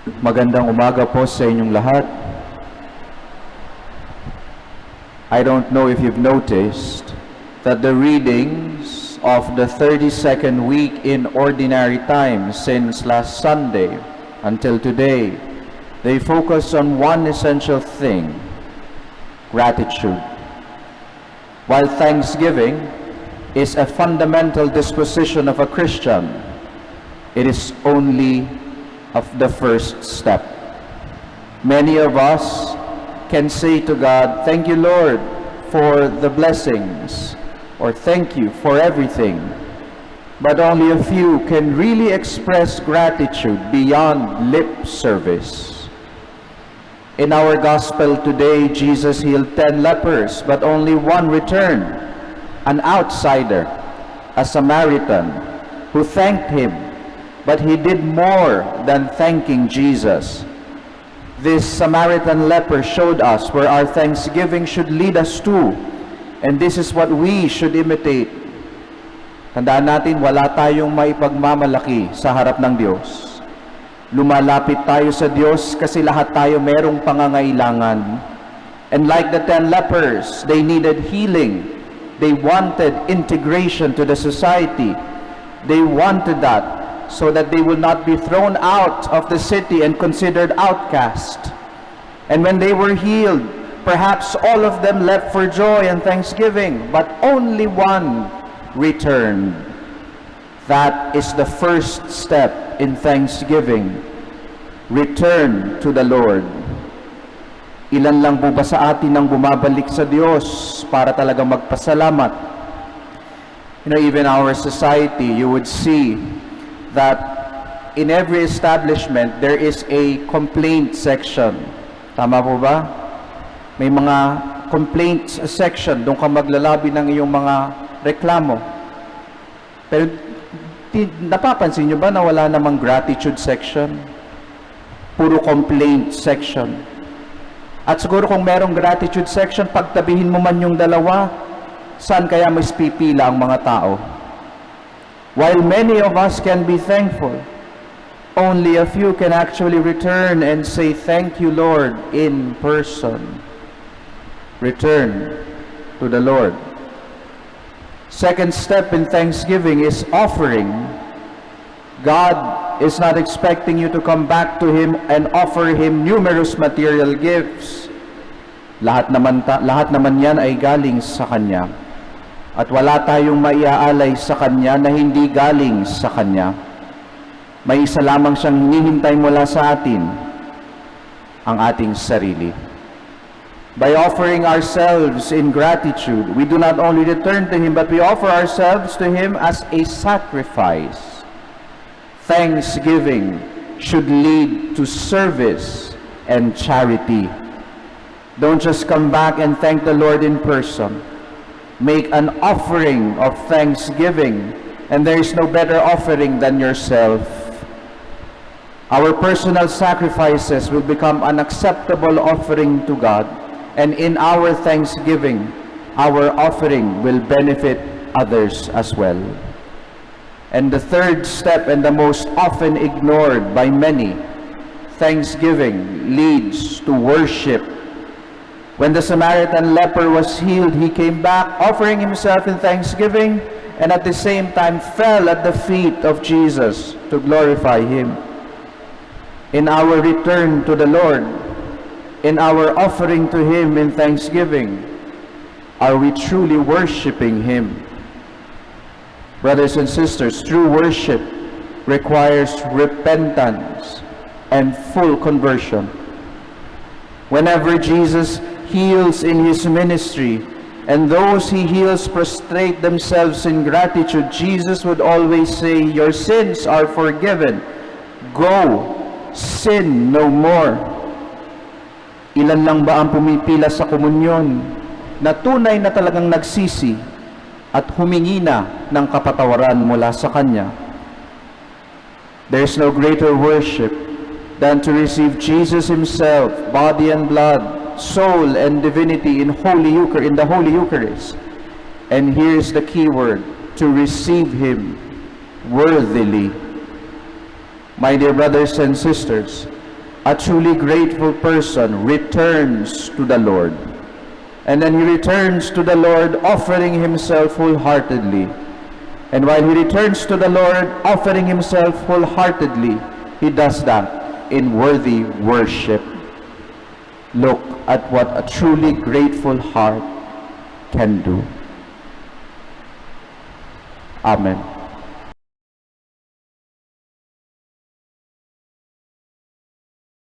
Magandang umaga po sa inyong lahat. I don't know if you've noticed that the readings of the 32nd week in ordinary time since last Sunday until today, they focus on one essential thing: gratitude. While thanksgiving is a fundamental disposition of a Christian, it is only of the first step. Many of us can say to God, "Thank you, Lord, for the blessings," or "Thank you for everything." But only a few can really express gratitude beyond lip service. In our gospel today, Jesus healed 10 lepers, but only one returned, an outsider, a Samaritan, who thanked him. But he did more than thanking Jesus. This Samaritan leper showed us where our thanksgiving should lead us to, and this is what we should imitate. Tandaan natin, wala tayong maipagmamalaki sa harap ng Diyos. Lumalapit tayo sa Diyos kasi lahat tayo merong pangangailangan. And like the 10 lepers, they needed healing. They wanted integration to the society. They wanted that so that they will not be thrown out of the city and considered outcast. And when they were healed, perhaps all of them left for joy and thanksgiving, but only one returned. That is the first step in thanksgiving. Return to the Lord. Ilan lang po ba sa atin ang bumabalik sa Diyos para talagang magpasalamat? You know, even our society, you would see that in every establishment there is a complaint section. Tama po ba? May mga complaints section, doon ka maglalabi ng iyong mga reklamo. Pero napapansin nyo ba na wala namang gratitude section? Puro complaint section. At siguro kung merong gratitude section, pagtabihin mo man yung dalawa, saan kaya mas pipila ang mga tao? While many of us can be thankful, only a few can actually return and say, "Thank you, Lord," in person. Return to the Lord. Second step in thanksgiving is offering. God is not expecting you to come back to Him and offer Him numerous material gifts. Lahat naman yan ay galing sa Kanya. At wala tayong maiaalay sa Kanya na hindi galing sa Kanya. May isa lamang siyang hinihintay mula sa atin, ang ating sarili. By offering ourselves in gratitude, we do not only return to Him, but we offer ourselves to Him as a sacrifice. Thanksgiving should lead to service and charity. Don't just come back and thank the Lord in person. Make an offering of thanksgiving, and there is no better offering than yourself. Our personal sacrifices will become an acceptable offering to God, and in our thanksgiving, our offering will benefit others as well. And the third step, and the most often ignored by many, thanksgiving leads to worship. When the Samaritan leper was healed, he came back offering himself in thanksgiving, and at the same time fell at the feet of Jesus to glorify Him. In our return to the Lord, in our offering to Him in thanksgiving, are we truly worshiping Him? Brothers and sisters, true worship requires repentance and full conversion. Whenever Jesus heals in His ministry, and those He heals prostrate themselves in gratitude, Jesus would always say, "Your sins are forgiven. Go, sin no more." Ilan lang ba ang pumipila sa komunyon na tunay na talagang nagsisi at humingi na ng kapatawaran mula sa Kanya? There's no greater worship than to receive Jesus Himself, body and blood, soul and divinity in the Holy Eucharist. And here's the key word: to receive Him worthily. My dear brothers and sisters, A truly grateful person returns to the Lord. And then he returns to the Lord offering himself wholeheartedly. And while he returns to the Lord offering himself wholeheartedly, he does that in worthy worship. Look at what a truly grateful heart can do. Amen.